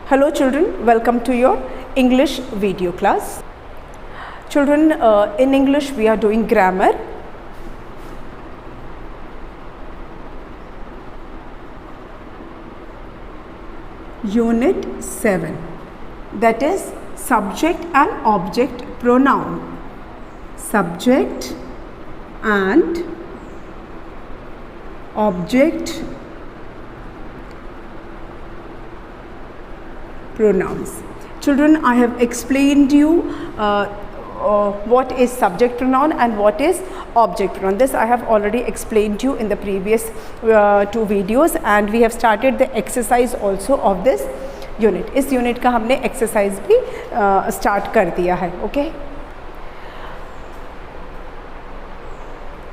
Hello children, welcome to your English video class. Children, in English we are doing grammar. Unit 7, that is subject and object pronoun. Subject and object pronouns. Children, I have explained you what is subject pronoun and what is object pronoun. This I have already explained you in the previous two videos, and we have started the exercise also of this unit. इस unit का हमने exercise भी start कर दिया है. Okay.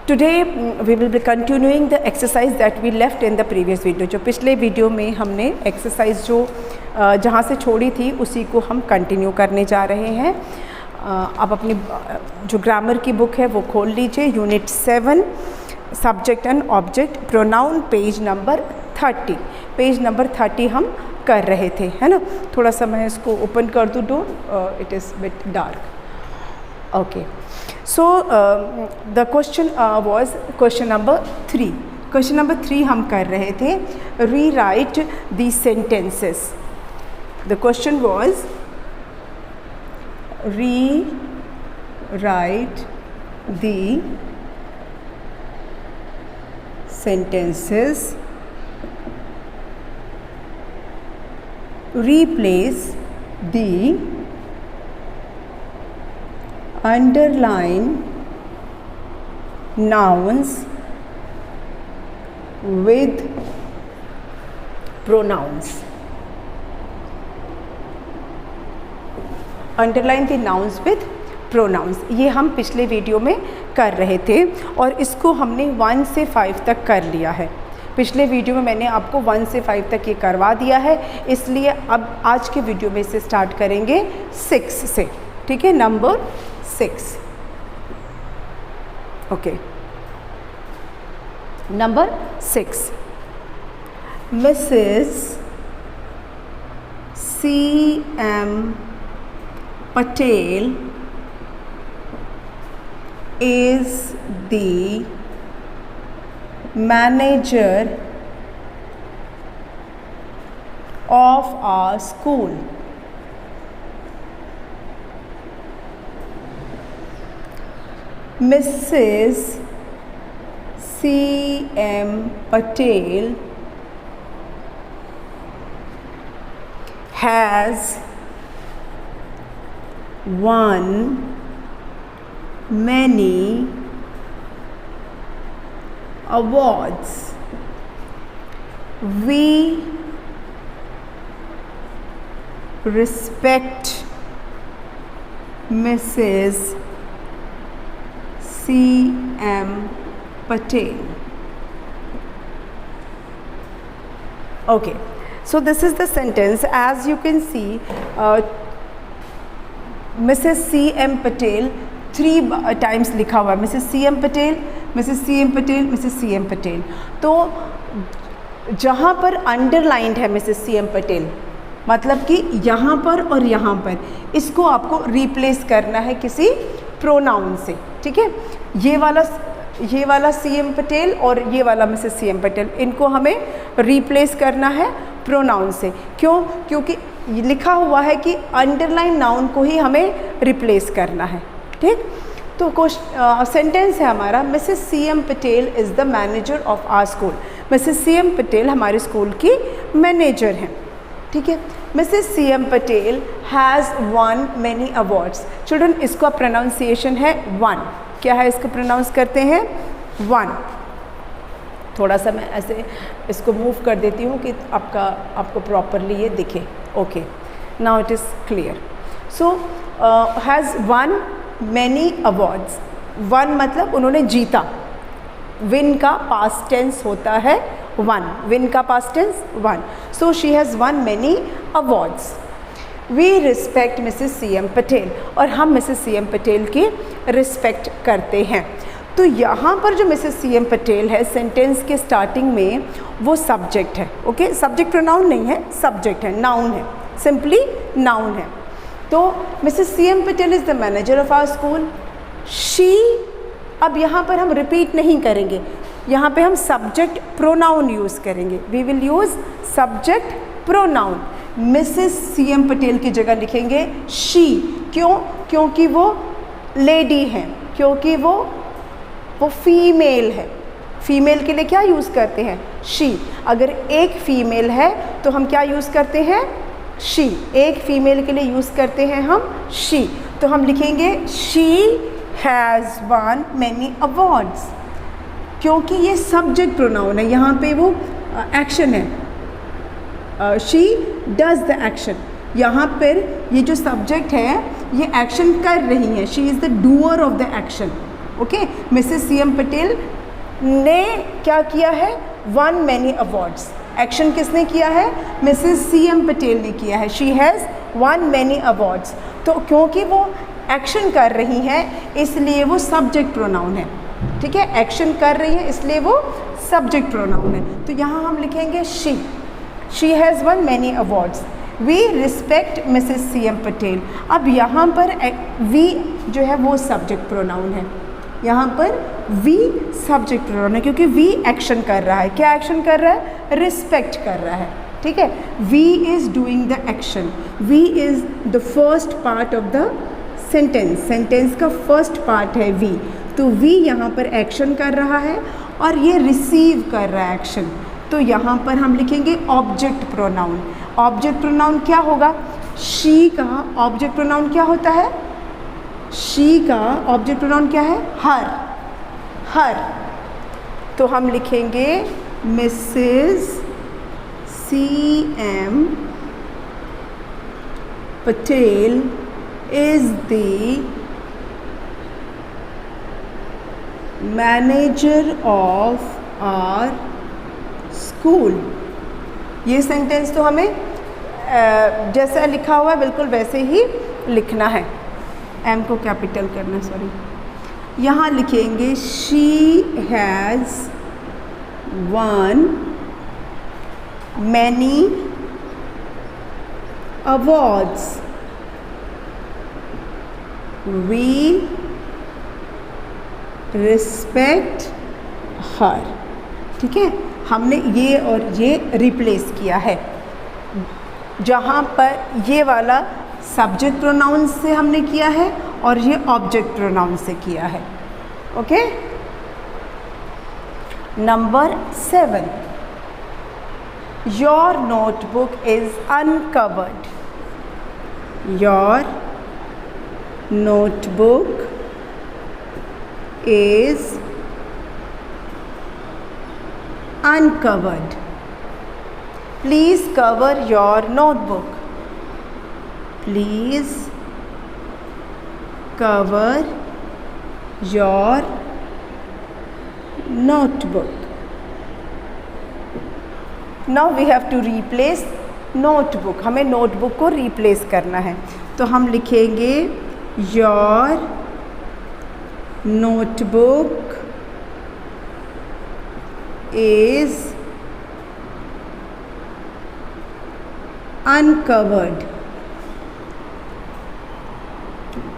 Today we will be continuing the exercise that we left in the previous video. जो पिछले video में हमने एक्सरसाइज जो जहाँ से छोड़ी थी उसी को हम कंटिन्यू करने जा रहे हैं. अब अपनी जो ग्रामर की बुक है वो खोल लीजिए. Unit 7 subject and object pronoun, page number 30. Page number 30 हम कर रहे थे, है ना. थोड़ा सा मैं इसको ओपन कर दूँ. Don't, it is bit dark. Okay. So the question was question number 3. Question number 3 हम कर रहे थे. Rewrite the sentences. The question was rewrite the sentences. Replace the underline nouns with pronouns. Underline the nouns with pronouns. ये हम पिछले video में कर रहे थे और इसको हमने 1 से 5 तक कर लिया है. पिछले वीडियो में मैंने आपको 1 से 5 तक ये करवा दिया है, इसलिए अब आज के वीडियो में से स्टार्ट करेंगे 6 से. ठीक है, number 6. Okay, number 6. Mrs. C.M. Patel is the manager of our school. Mrs. C.M. Patel has won many awards. We respect Mrs. C.M. Patel. Okay, so this is the sentence. As you can see, Mrs. C.M. Patel 3 times लिखा हुआ है. Mrs. C.M. Patel, Mrs. C.M. Patel, Mrs. C.M. Patel. तो जहाँ पर underlined है Mrs. C.M. Patel, मतलब कि यहाँ पर और यहाँ पर, इसको आपको रिप्लेस करना है किसी प्रोनाउन से. ठीक है, ये वाला CM पटेल और ये वाला मिसेस CM पटेल, इनको हमें रिप्लेस करना है प्रोनाउन से. क्यों? क्योंकि लिखा हुआ है कि अंडरलाइन नाउन को ही हमें रिप्लेस करना है. ठीक, तो सेंटेंस है हमारा, Mrs CM Patel is the manager of our school. Mrs CM Patel हमारे स्कूल की मैनेजर हैं. ठीक है, Mrs CM Patel has won many awards. Children, इसका प्रोनाउंसिएशन है 1. क्या है, इसको प्रोनाउंस करते हैं 1. थोड़ा सा मैं ऐसे इसको मूव कर देती हूँ कि आपको प्रॉपरली ये दिखे. Okay, now it is clear. So has won many awards. One मतलब उन्होंने जीता. विन का पास्ट टेंस होता है 1. विन का past tense 1. So she has won many awards. We respect Mrs CM Patel, और हम मिसेस CM पटेल की रिस्पेक्ट करते हैं. तो यहाँ पर जो मिसेस CM पटेल है सेंटेंस के स्टार्टिंग में वो सब्जेक्ट है. ओके, सब्जेक्ट प्रोनाउन नहीं है, सब्जेक्ट है, नाउन है. सिंपली नाउन है। तो Mrs CM Patel is the manager of our school. She, अब यहाँ पर हम रिपीट नहीं करेंगे, यहाँ पे हम सब्जेक्ट प्रोनाउन यूज़ करेंगे। We will use subject pronoun. Mrs CM Patel की जगह लिखेंगे शी। क्यों? क्योंकि वो लेडी हैं, क्योंकि वो फीमेल है। फीमेल के लिए क्या यूज़ करते हैं? शी। अगर एक फीमेल है तो हम क्या यूज़ करते हैं? शी। एक फीमेल के लिए यूज़ करते हैं हम शी। तो हम लिखेंगे she has won many awards, क्योंकि ये सब्जेक्ट प्रोनाउन है, यहाँ पे वो एक्शन है। She does the action. यहाँ पर ये जो सब्जेक्ट है ये एक्शन कर रही है। She is the doer of the action. Okay, Mrs CM Patel ने क्या किया है? One many awards. एक्शन किसने किया है? मिसेस CM पटेल ने किया है। She has won many awards. तो क्योंकि वो एक्शन कर रही हैं इसलिए वो सब्जेक्ट प्रोनाउन है। ठीक है, एक्शन कर रही है इसलिए वो सब्जेक्ट प्रोनाउन है। तो यहाँ हम लिखेंगे she. She has won many awards. We respect Mrs CM Patel. अब यहाँ पर वी जो है वो सब्जेक्ट प्रोनाउन है। यहाँ पर वी सब्जेक्ट प्रोनाउन है क्योंकि वी एक्शन कर रहा है। क्या एक्शन कर रहा है? रिस्पेक्ट कर रहा है। ठीक है, we is doing the action. We is the first part of the sentence. Sentence का फर्स्ट पार्ट है वी। तो वी यहाँ पर एक्शन कर रहा है और ये रिसीव कर रहा है एक्शन। तो यहाँ पर हम लिखेंगे ऑब्जेक्ट प्रोनाउन। ऑब्जेक्ट प्रोनाउन क्या होगा? शी का ऑब्जेक्ट प्रोनाउन क्या होता है? शी का ऑब्जेक्ट प्रोनाउन क्या है? हर। हर। तो हम लिखेंगे Mrs CM Patel is the manager of our school। ये सेंटेंस तो हमें जैसा लिखा हुआ है बिल्कुल वैसे ही लिखना है। एम को कैपिटल करना, सॉरी। यहाँ लिखेंगे she has won many awards. We respect her। ठीक है, हमने ये और ये रिप्लेस किया है। जहाँ पर ये वाला सब्जेक्ट प्रोनाउन से हमने किया है और ये ऑब्जेक्ट प्रोनाउन से किया है। Okay, number 7, your notebook is uncovered. Your notebook is uncovered। Please cover your notebook। Please cover your notebook। Now we have to replace notebook। हमें notebook को replace करना है। तो हम लिखेंगे Your notebook is uncovered।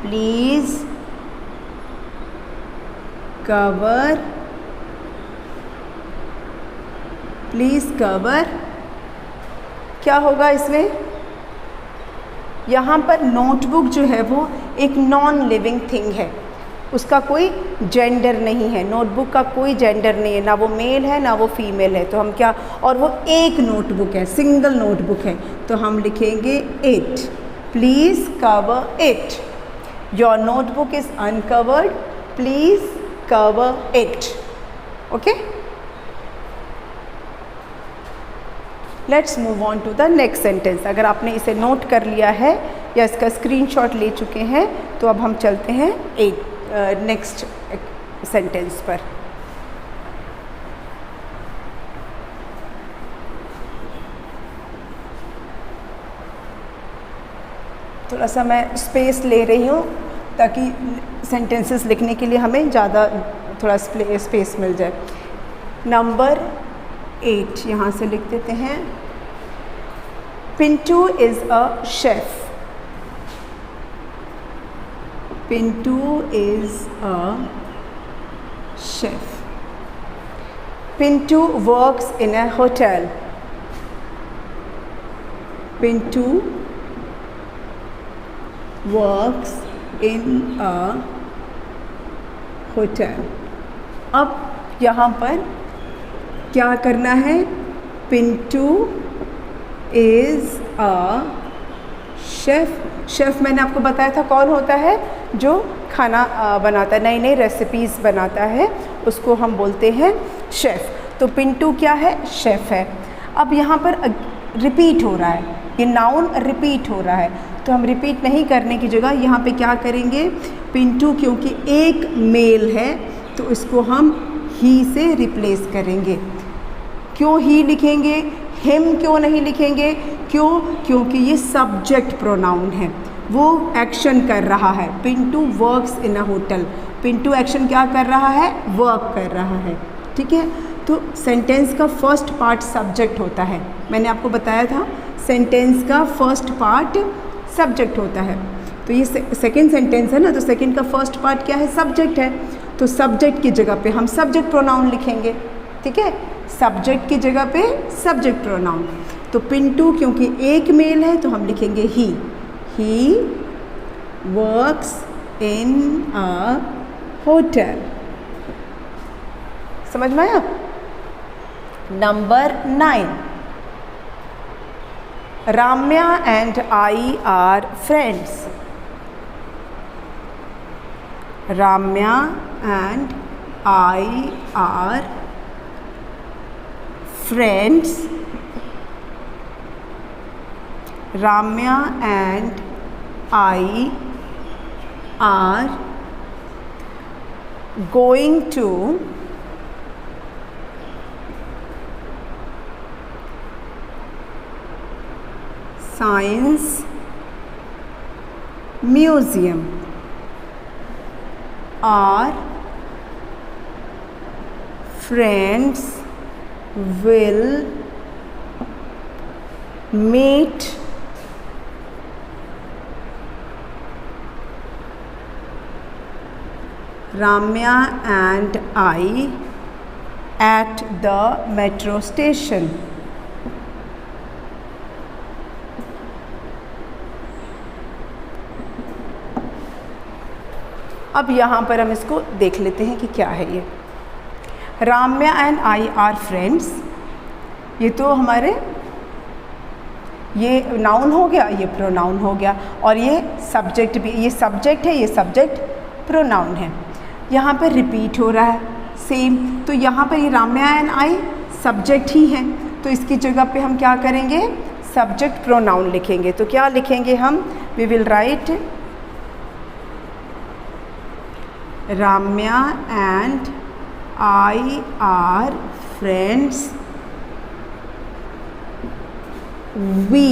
Please cover। Please cover क्या होगा इसमें? यहाँ पर नोटबुक जो है वो एक नॉन लिविंग थिंग है, उसका कोई जेंडर नहीं है। नोटबुक का कोई जेंडर नहीं है, ना वो मेल है ना वो फीमेल है। तो हम क्या, और वो एक नोटबुक है, सिंगल नोटबुक है। तो हम लिखेंगे it. Please cover it. Your notebook is uncovered. Please cover it. Okay, let's move on to the next sentence. अगर आपने इसे नोट कर लिया है या इसका स्क्रीनशॉट ले चुके हैं तो अब हम चलते हैं नेक्स्ट सेंटेंस पर। थोड़ा सा मैं स्पेस ले रही हूँ ताकि सेंटेंसेस लिखने के लिए हमें ज़्यादा थोड़ा स्पेस मिल जाए। नंबर 8 यहाँ से लिख देते हैं। Pintu is a chef. Pintu is a chef. Pintu works in a hotel. Pintu works in a hotel. अब यहाँ पर क्या करना है? Pintu is a chef. Chef मैंने आपको बताया था कौन होता है? जो खाना बनाता है, नई नई रेसिपीज़ बनाता है, उसको हम बोलते हैं शेफ़. तो पिंटू क्या है? शेफ़ है. अब यहाँ पर रिपीट हो रहा है, ये नाउन रिपीट हो रहा है, तो हम रिपीट नहीं करने की जगह यहाँ पे क्या करेंगे? पिंटू क्योंकि एक मेल है तो इसको हम ही से रिप्लेस करेंगे. क्यों ही लिखेंगे? हिम क्यों नहीं लिखेंगे? क्यों? क्योंकि ये सब्जेक्ट प्रोनाउन है, वो एक्शन कर रहा है. Pintu works in a hotel. Pintu action क्या कर रहा है? वर्क कर रहा है. ठीक है. तो सेंटेंस का फर्स्ट पार्ट सब्जेक्ट होता है. मैंने आपको बताया था सेंटेंस का फर्स्ट पार्ट सब्जेक्ट होता है. तो ये सेकेंड सेंटेंस है ना, तो सेकेंड का फर्स्ट पार्ट क्या है? सब्जेक्ट है. तो सब्जेक्ट की जगह पे हम सब्जेक्ट प्रोनाउन लिखेंगे. ठीक है. सब्जेक्ट की जगह पे सब्जेक्ट प्रोनाउन. तो पिंटू क्योंकि एक मेल है तो हम लिखेंगे ही. He works in a hotel. समझ में आया? Number 9. Ramya and I are friends. Ramya and I are friends. Ramya and I are going to Science Museum. Our friends will meet Ramya and I at the metro station. अब यहाँ पर हम इसको देख लेते हैं कि क्या है ये. Ramya and I are friends. ये तो हमारे ये नाउन हो गया, ये प्रोनाउन हो गया, और ये सब्जेक्ट भी. ये सब्जेक्ट है, ये सब्जेक्ट प्रोनाउन है. यहाँ पर रिपीट हो रहा है सेम. तो यहाँ पर ये राम्या एंड आई सब्जेक्ट ही हैं, तो इसकी जगह पे हम क्या करेंगे? सब्जेक्ट प्रोनाउन लिखेंगे. तो क्या लिखेंगे हम? We will write Ramya and I are friends. We,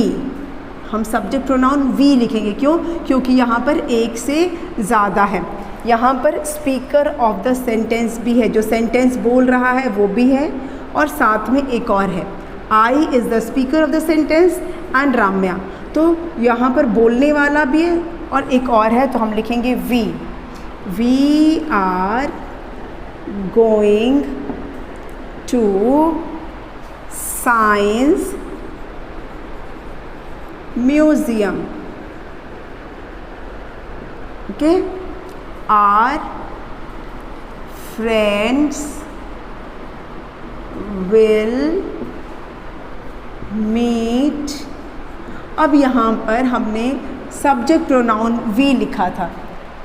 हम सब्जेक्ट प्रोनाउन वी लिखेंगे. क्यों? क्योंकि यहाँ पर एक से ज़्यादा है. यहाँ पर स्पीकर ऑफ द सेंटेंस भी है, जो सेंटेंस बोल रहा है वो भी है, और साथ में एक और है. I is the speaker of the sentence and Ramya. तो यहाँ पर बोलने वाला भी है और एक और है, तो हम लिखेंगे we. We are going to Science Museum. Okay. Our friends will meet. अब यहाँ पर हमने सब्जेक्ट प्रोनाउन वी लिखा था,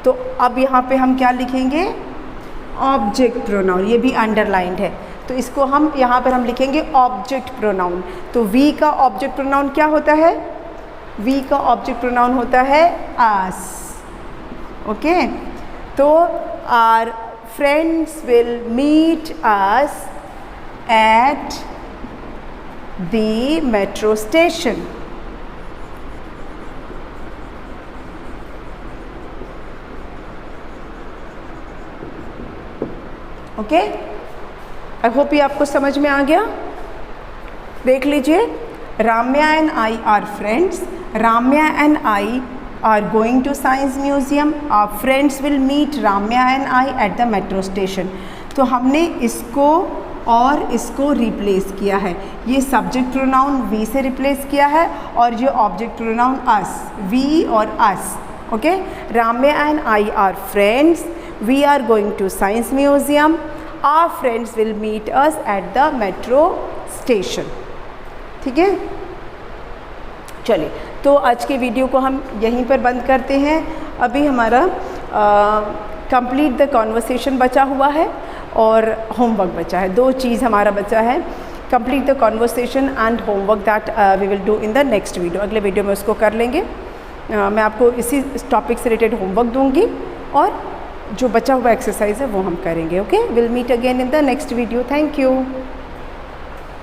तो अब यहाँ पे हम क्या लिखेंगे? Object pronoun. ये भी अंडरलाइंड है, तो इसको हम यहाँ पर हम लिखेंगे ऑब्जेक्ट प्रोनाउन. तो वी का ऑब्जेक्ट प्रोनाउन क्या होता है? वी का ऑब्जेक्ट प्रोनाउन होता है अस. ओके. तो our friends will meet us at the metro station. Okay. I hope ये आपको समझ में आ गया. देख लीजिए, Ramya and I are friends. Ramya and I are going to science museum. Our friends will meet Ramya and I at the metro station. तो हमने इसको और इसको रिप्लेस किया है। ये सब्जेक्ट प्रोनाउन वी से रिप्लेस किया है और ये ऑब्जेक्ट प्रोनाउन अस, वी और us. Okay, Ramya and I are friends, we are going to science museum, our friends will meet us at the metro station. ठीक है, चलिए तो आज के वीडियो को हम यहीं पर बंद करते हैं। अभी हमारा कंप्लीट द कॉन्वर्सेशन बचा हुआ है और होमवर्क बचा है। दो चीज़ हमारा बचा है, complete the conversation and homework that we will do in the next video. अगले वीडियो में उसको कर लेंगे। मैं आपको इसी टॉपिक से रिलेटेड होमवर्क दूंगी और जो बचा हुआ एक्सरसाइज है वो हम करेंगे। Okay, will meet again in the next video. Thank you.